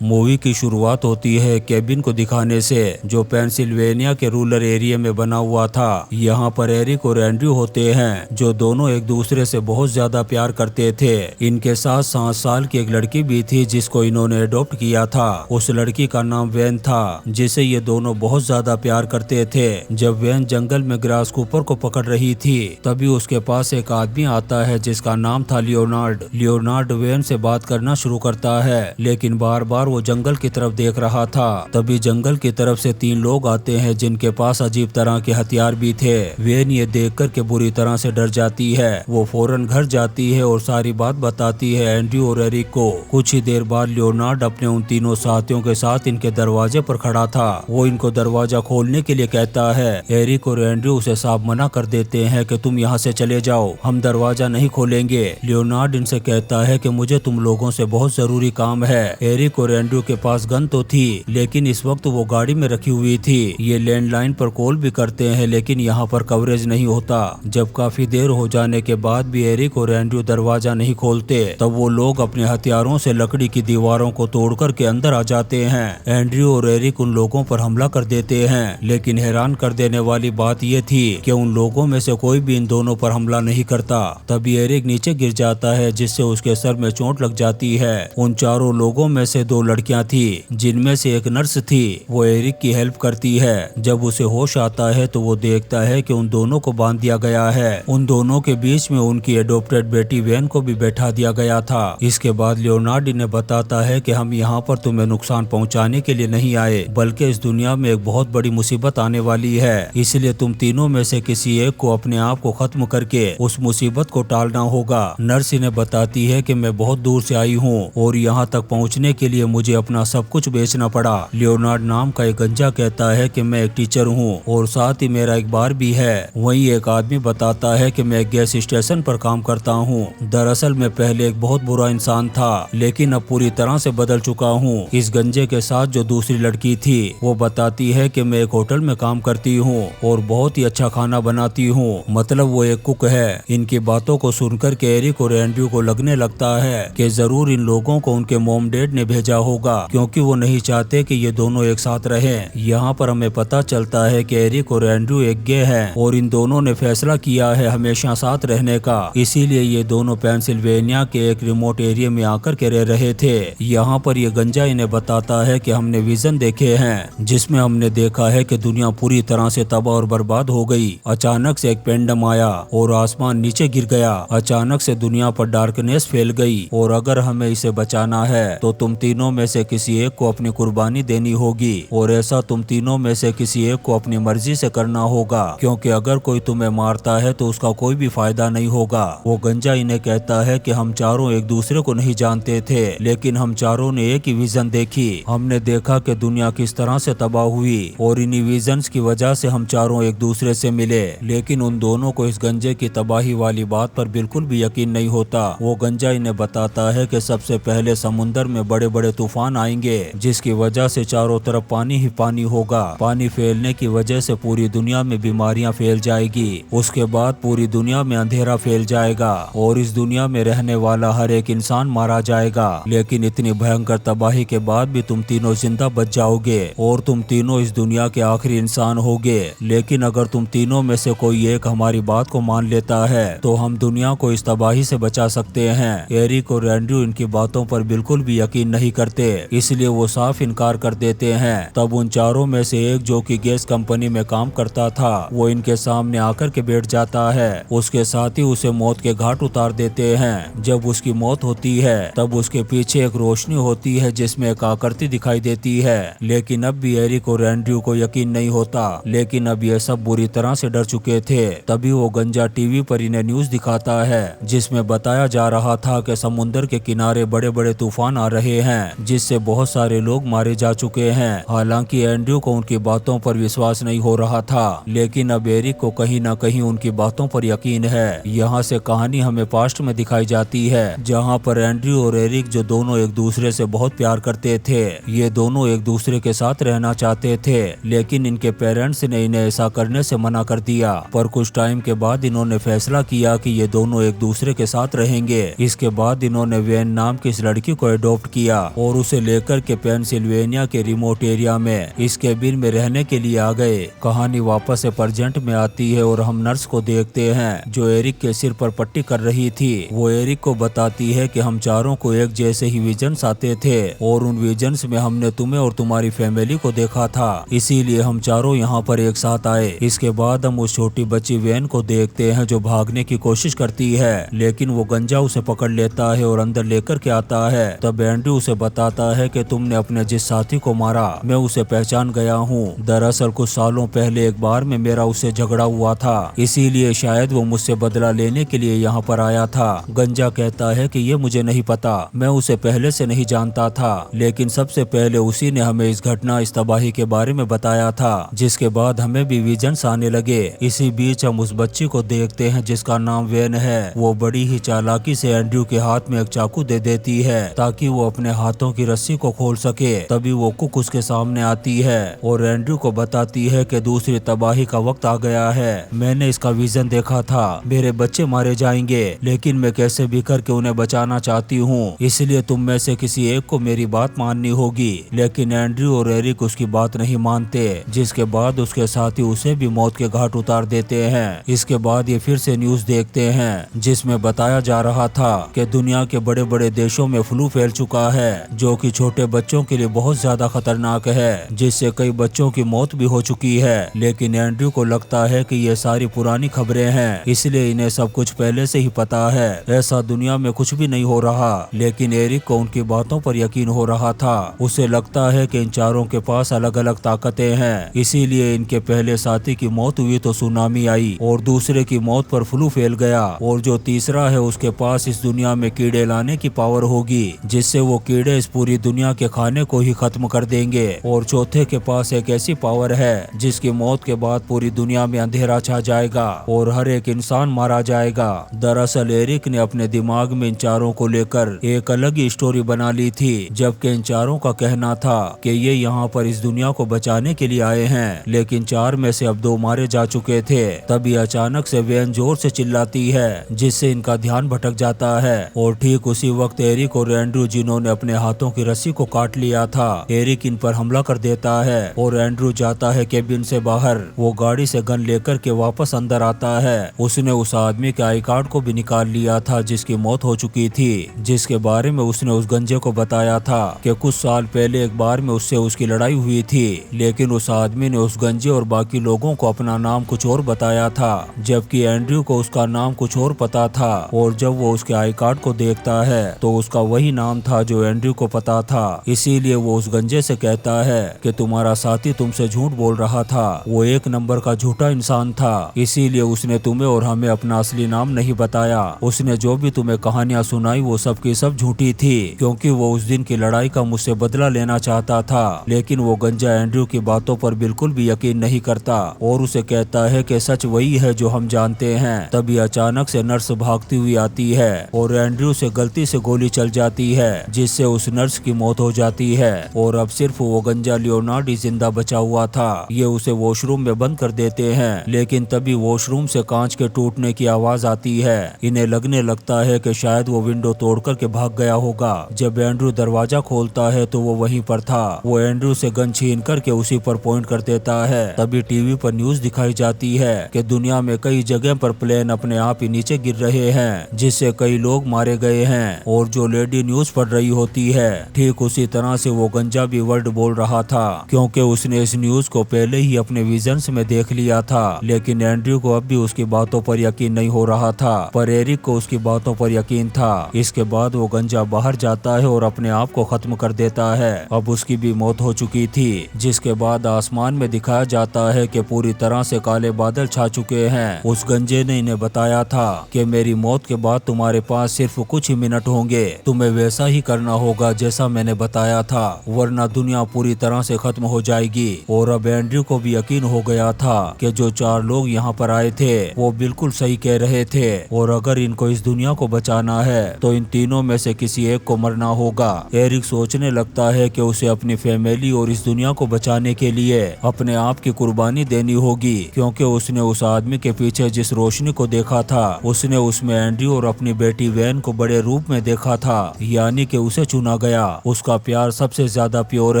Movie की शुरुआत होती है केबिन को दिखाने से, जो पेंसिल्वेनिया के रूरल एरिया में बना हुआ था। यहाँ पर एरिक और एंड्रयू होते हैं, जो दोनों एक दूसरे से बहुत ज्यादा प्यार करते थे। इनके साथ 7 साल की एक लड़की भी थी जिसको इन्होंने अडॉप्ट किया था। उस लड़की का नाम वैन था, जिसे ये दोनों बहुत ज्यादा प्यार करते थे। जब वैन जंगल में ग्रास कूपर को पकड़ रही थी, तभी उसके पास एक आदमी आता है जिसका नाम था लियोनार्ड। लियोनार्ड वैन से बात करना शुरू करता है, लेकिन बार बार वो जंगल की तरफ देख रहा था। तभी जंगल की तरफ से 3 लोग आते हैं जिनके पास अजीब तरह के हथियार भी थे। वेन ये देखकर के बुरी तरह से डर जाती है। वो फौरन घर जाती है और सारी बात बताती है एंड्रयू और एरिक को। कुछ ही देर बाद लियोनार्ड अपने उन तीनों साथियों के साथ इनके दरवाजे पर खड़ा था। वो इनको दरवाजा खोलने के लिए कहता है। एरिक और एंड्रयू उसे साफ मना कर देते हैं कि तुम यहाँ से चले जाओ, हम दरवाजा नहीं खोलेंगे। लियोनार्ड इनसे कहता है कि मुझे तुम लोगों से बहुत जरूरी काम है। एरिक और एंड्रयू के पास गन तो थी, लेकिन इस वक्त वो गाड़ी में रखी हुई थी। ये लैंडलाइन पर कॉल भी करते हैं, लेकिन यहाँ पर कवरेज नहीं होता। जब काफी देर हो जाने के बाद भी एरिक और एंड्रयू दरवाजा नहीं खोलते, तब वो लोग अपने हथियारों से लकड़ी की दीवारों को तोड़कर के अंदर आ जाते हैं। एंड्रयू और एरिक उन लोगों पर हमला कर देते हैं, लेकिन हैरान कर देने वाली बात ये थी कि उन लोगों में से कोई भी इन दोनों पर हमला नहीं करता। तभी एरिक नीचे गिर जाता है, जिससे उसके सर में चोट लग जाती है। उन चारों लोगों में से 2 लड़कियां थी, जिनमें से एक नर्स थी। वो एरिक की हेल्प करती है। जब उसे होश आता है तो वो देखता है कि उन दोनों को बांध दिया गया है। उन दोनों के बीच में उनकी एडॉप्टेड बेटी वैन को भी बैठा दिया गया था। इसके बाद लियोनार्ड इन्हें बताता है कि हम यहाँ पर तुम्हें नुकसान पहुँचाने के लिए नहीं आए, बल्कि इस दुनिया में एक बहुत बड़ी मुसीबत आने वाली है। इसलिए तुम तीनों में से किसी एक को अपने आप को खत्म करके उस मुसीबत को टालना होगा। नर्स इन्हें बताती है कि मैं बहुत दूर से आई हूँ और यहाँ तक पहुँचने के लिए मुझे अपना सब कुछ बेचना पड़ा। लियोनार्ड नाम का एक गंजा कहता है कि मैं एक टीचर हूँ और साथ ही मेरा एक बार भी है। वहीं एक आदमी बताता है कि मैं एक गैस स्टेशन पर काम करता हूँ। दरअसल मैं पहले एक बहुत बुरा इंसान था, लेकिन अब पूरी तरह से बदल चुका हूँ। इस गंजे के साथ जो दूसरी लड़की थी, वो बताती है कि मैं एक होटल में काम करती हूँ और बहुत ही अच्छा खाना बनाती हूँ, मतलब वो एक कुक है। इनकी बातों को सुनकर के एरिक और एंड्रयू को लगने लगता है कि जरूर इन लोगों को उनके मॉम डैड ने भेजा होगा, क्योंकि वो नहीं चाहते कि ये दोनों एक साथ रहें। यहाँ पर हमें पता चलता है कि एरिक और एंड्रयू एक गे हैं और इन दोनों ने फैसला किया है हमेशा साथ रहने का। इसीलिए ये दोनों पेंसिल्वेनिया के एक रिमोट एरिया में आकर के रह रहे थे। यहाँ पर ये गंजा इन्हें बताता है कि हमने विजन देखे हैं, जिसमें हमने देखा है कि दुनिया पूरी तरह से तबाह और बर्बाद हो गई। अचानक से एक पेंडम आया और आसमान नीचे गिर गया। अचानक से दुनिया पर डार्कनेस फैल गई और अगर हमें इसे बचाना है तो तुम तीनों में से किसी एक को अपनी कुर्बानी देनी होगी, और ऐसा तुम तीनों में से किसी एक को अपनी मर्जी से करना होगा, क्योंकि अगर कोई तुम्हें मारता है तो उसका कोई भी फायदा नहीं होगा। वो गंजा इन्हें कहता है कि हम चारों एक दूसरे को नहीं जानते थे, लेकिन हम चारों ने एक ही विजन देखी। हमने देखा कि दुनिया किस तरह से तबाह हुई और इन्हीं विजन्स की वजह से हम चारों एक दूसरे से मिले। लेकिन उन दोनों को इस गंजे की तबाही वाली बात पर बिल्कुल भी यकीन नहीं होता। वो गंजा इन्हें बताता है कि सबसे पहले समुंदर में बड़े बड़े तूफान आएंगे, जिसकी वजह से चारों तरफ पानी ही पानी होगा। पानी फैलने की वजह से पूरी दुनिया में बीमारियां फैल जाएगी। उसके बाद पूरी दुनिया में अंधेरा फैल जाएगा और इस दुनिया में रहने वाला हर एक इंसान मारा जाएगा। लेकिन इतनी भयंकर तबाही के बाद भी तुम तीनों जिंदा बच जाओगे और तुम तीनों इस दुनिया के आखिरी इंसान होगे। लेकिन अगर तुम तीनों में से कोई एक हमारी बात को मान लेता है तो हम दुनिया को इस तबाही से बचा सकते हैं। एरिक और एंड्रयू इनकी बातों पर बिल्कुल भी यकीन नहीं करते, इसलिए वो साफ इनकार कर देते हैं। तब उन चारों में से एक, जो कि गैस कंपनी में काम करता था, वो इनके सामने आकर के बैठ जाता है। उसके साथ ही उसे मौत के घाट उतार देते हैं। जब उसकी मौत होती है तब उसके पीछे एक रोशनी होती है जिसमें एक आकृति दिखाई देती है। लेकिन अब भी एरिक और एंड्रयू को यकीन नहीं होता, लेकिन अब ये सब बुरी तरह से डर चुके थे। तभी वो गंजा टीवी पर इन्हें न्यूज दिखाता है, जिसमें बताया जा रहा था कि समुद्र के किनारे बड़े बड़े तूफान आ रहे हैं, जिससे बहुत सारे लोग मारे जा चुके हैं। हालांकि एंड्रयू को उनकी बातों पर विश्वास नहीं हो रहा था, लेकिन अब एरिक को कहीं न कहीं उनकी बातों पर यकीन है। यहाँ से कहानी हमें पास्ट में दिखाई जाती है, जहाँ पर एंड्रयू और एरिक, जो दोनों एक दूसरे से बहुत प्यार करते थे, ये दोनों एक दूसरे के साथ रहना चाहते थे, लेकिन इनके पेरेंट्स ने इन्हें ऐसा करने से मना कर दिया। पर कुछ टाइम के बाद इन्होंने फैसला किया कि ये दोनों एक दूसरे के साथ रहेंगे। इसके बाद इन्होंने वैन नाम की इस लड़की को अडॉप्ट किया और उसे लेकर के पेंसिल्वेनिया के रिमोट एरिया में इस केबिन में रहने के लिए आ गए। कहानी वापस से प्रेजेंट में आती है और हम नर्स को देखते हैं जो एरिक के सिर पर पट्टी कर रही थी। वो एरिक को बताती है कि हम चारों को एक जैसे ही विजन्स आते थे और उन विजन्स में हमने तुम्हें और तुम्हारी फैमिली को देखा था, इसीलिए हम चारों यहाँ पर एक साथ आए। इसके बाद हम उस छोटी बच्ची वैन को देखते हैं जो भागने की कोशिश करती है, लेकिन वो गंजा उसे पकड़ लेता है और अंदर लेकर के आता है। तब एंड्रयू उसे बताता है कि तुमने अपने जिस साथी को मारा मैं उसे पहचान गया हूँ। दरअसल कुछ सालों पहले एक बार में मेरा उससे झगड़ा हुआ था, इसीलिए शायद वो मुझसे बदला लेने के लिए यहाँ पर आया था। गंजा कहता है कि ये मुझे नहीं पता, मैं उसे पहले से नहीं जानता था, लेकिन सबसे पहले उसी ने हमें इस घटना इस तबाही के बारे में बताया था, जिसके बाद हमें भी विजन्स आने लगे। इसी बीच हम उस बच्ची को देखते हैं जिसका नाम वैन है। वो बड़ी ही चालाकी से एंड्रयू के हाथ में एक चाकू दे देती है ताकि वो अपने हाथों की रस्सी को खोल सके। तभी वो कुक उसके सामने आती है और एंड्रयू को बताती है कि दूसरी तबाही का वक्त आ गया है। मैंने इसका विजन देखा था, मेरे बच्चे मारे जाएंगे, लेकिन मैं कैसे भी करके उन्हें बचाना चाहती हूँ, इसलिए तुम में से किसी एक को मेरी बात माननी होगी। लेकिन एंड्रयू और एरिक उसकी बात नहीं मानते, जिसके बाद उसके साथी उसे भी मौत के घाट उतार देते हैं। इसके बाद ये फिर से न्यूज देखते हैं जिसमें बताया जा रहा था कि दुनिया के बड़े बड़े देशों में फ्लू फैल चुका है जो कि छोटे बच्चों के लिए बहुत ज्यादा खतरनाक है, जिससे कई बच्चों की मौत भी हो चुकी है। लेकिन एंड्रयू को लगता है कि ये सारी पुरानी खबरें हैं, इसलिए इन्हें सब कुछ पहले से ही पता है, ऐसा दुनिया में कुछ भी नहीं हो रहा। लेकिन एरिक को उनकी बातों पर यकीन हो रहा था। उसे लगता है कि इन चारों के पास अलग अलग ताकतें हैं, इसीलिए इनके पहले साथी की मौत हुई तो सुनामी आई और दूसरे की मौत पर फ्लू फैल गया, और जो तीसरा है उसके पास इस दुनिया में कीड़े लाने की पावर होगी, जिससे वो कीड़े इस पूरी दुनिया के खाने को ही खत्म कर देंगे। और चौथे के पास एक ऐसी पावर है जिसकी मौत के बाद पूरी दुनिया में अंधेरा छा जाएगा और हर एक इंसान मारा जाएगा। दरअसल एरिक ने अपने दिमाग में इन चारों को लेकर एक अलग ही स्टोरी बना ली थी, जबकि इन चारों का कहना था कि ये यहाँ पर इस दुनिया को बचाने के लिए आए हैं, लेकिन चार में से अब दो मारे जा चुके थे। तभी अचानक से वैन जोर से चिल्लाती है जिससे इनका ध्यान भटक जाता है, और ठीक उसी वक्त एरिक और एंड्रयू जिन्होंने अपने हाथों की रस्सी को काट लिया था, एरिक इन पर हमला कर देता है और एंड्रयू जाता है केबिन से बाहर। वो गाड़ी से गन लेकर के वापस अंदर आता है। उसने उस आदमी के आई कार्ड को भी निकाल लिया था जिसकी मौत हो चुकी थी, जिसके बारे में उसने उस गंजे को बताया था कि कुछ साल पहले एक बार में उससे उसकी लड़ाई हुई थी, लेकिन उस आदमी ने उस गंजे और बाकी लोगों को अपना नाम कुछ और बताया था, जबकि एंड्रयू को उसका नाम कुछ और पता था। और जब वो उसके आई कार्ड को देखता है तो उसका वही नाम था जो एंड्रयू को पता था, इसीलिए वो उस गंजे से कहता है कि तुम्हारा साथी तुमसे झूठ बोल रहा था, वो एक नंबर का झूठा इंसान था, इसीलिए उसने तुम्हें और हमें अपना असली नाम नहीं बताया। उसने जो भी तुम्हें कहानियां सुनाई वो सब की सब झूठी थी, क्योंकि वो उस दिन की लड़ाई का मुझसे बदला लेना चाहता था। लेकिन वो गंजा एंड्रयू की बातों पर बिल्कुल भी यकीन नहीं करता और उसे कहता है कि सच वही है जो हम जानते हैं। तभी अचानक से नर्स भागती हुई आती है और एंड्रयू से गलती से गोली चल जाती है, जिससे उस नर्स की मौत हो जाती है। और अब सिर्फ वो गंजा लियोनार्ड ही जिंदा बचा हुआ था। ये उसे वॉशरूम में बंद कर देते हैं, लेकिन तभी वॉशरूम से कांच के टूटने की आवाज आती है। इन्हें लगने लगता है कि शायद वो विंडो तोड़ करके भाग गया होगा। जब एंड्रयू दरवाजा खोलता है तो वो वहीं पर था। वो एंड्रयू से गन छीन करके उसी पर पॉइंट कर देता है। तभी टीवी पर न्यूज दिखाई जाती है कि दुनिया में कई जगह पर प्लेन अपने आप ही नीचे गिर रहे हैं, जिससे कई लोग मारे गए हैं। और जो लेडी न्यूज पढ़ रही होती है, ठीक उसी तरह से वो गंजा भी वर्ड बोल रहा था, क्योंकि उसने इस न्यूज को पहले ही अपने विजन्स में देख लिया था। लेकिन एंड्रयू को अब भी उसकी बातों पर यकीन नहीं हो रहा था, पर एरिक को उसकी बातों पर यकीन था। इसके बाद वो गंजा बाहर जाता है और अपने आप को खत्म कर देता है। अब उसकी भी मौत हो चुकी थी, जिसके बाद आसमान में दिखाया जाता है कि पूरी तरह से काले बादल छा चुके हैं। उस गंजे ने इन्हें बताया था कि मेरी मौत के बाद तुम्हारे पास सिर्फ कुछ ही मिनट होंगे, तुम्हें वैसा ही करना होगा जैसा मैंने बताया था, वरना दुनिया पूरी तरह से खत्म हो जाएगी। और अब एंड्रयू को भी यकीन हो गया था कि जो चार लोग यहाँ पर आए थे वो बिल्कुल सही कह रहे थे, और अगर इनको इस दुनिया को बचाना है तो इन तीनों में से किसी एक को मरना होगा। एरिक सोचने लगता है कि उसे अपनी फैमिली और इस दुनिया को बचाने के लिए अपने आप की कुर्बानी देनी होगी, क्योंकि उसने उस आदमी के पीछे जिस रोशनी को देखा था उसने उसमें एंड्रयू और अपनी बेटी वैन को बड़े रूप में देखा था, यानी कि उसे चुना गया। उसका प्यार सबसे ज्यादा प्योर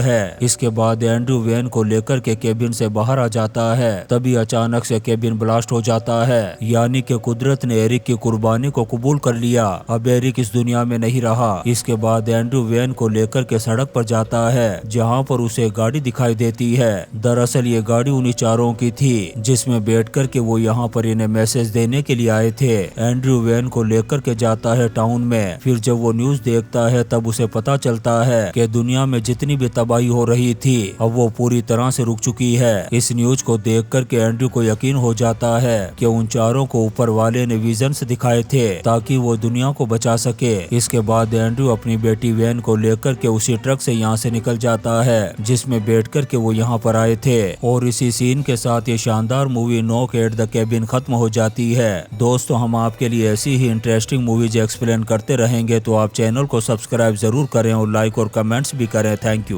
है। इसके बाद एंड्रयू वैन को लेकर के केबिन से बाहर आ जाता है। तभी अचानक से केबिन ब्लास्ट हो जाता है, यानी कि कुदरत ने एरिक की कुर्बानी को कबूल कर लिया। अब एरिक इस दुनिया में नहीं रहा। इसके बाद एंड्रयू वैन को लेकर के सड़क पर जाता है, जहाँ पर उसे गाड़ी दिखाई देती है। दरअसल ये गाड़ी उन्हीं चारों की थी जिसमें बैठ कर के वो यहाँ पर इन्हें मैसेज देने के लिए आए थे। एंड्रयू वैन को लेकर के जाता है टाउन में। फिर जब वो न्यूज देखता है तब उसे पता चलता है कि दुनिया में जितनी भी तबाही हो रही थी अब वो पूरी तरह से रुक चुकी है। इस न्यूज को देख कर के एंड्रयू को यकीन हो जाता है कि उन चारों को ऊपर वाले ने विजन्स दिखाए थे ताकि वो दुनिया को बचा सके। इसके बाद एंड्रयू अपनी बेटी वैन को लेकर के उसी ट्रक से यहाँ से निकल जाता है जिसमें बैठ कर के वो यहाँ पर आए थे। और इसी सीन के साथ ये शानदार movie knock at the cabin खत्म हो जाती है। दोस्तों, हम आपके लिए ऐसी ही इंटरेस्टिंग मूवीज एक्सप्लेन करते रहेंगे, तो आप चैनल को सब्सक्राइब जरूर करें और लाइक और कमेंट्स भी करें। Thank you.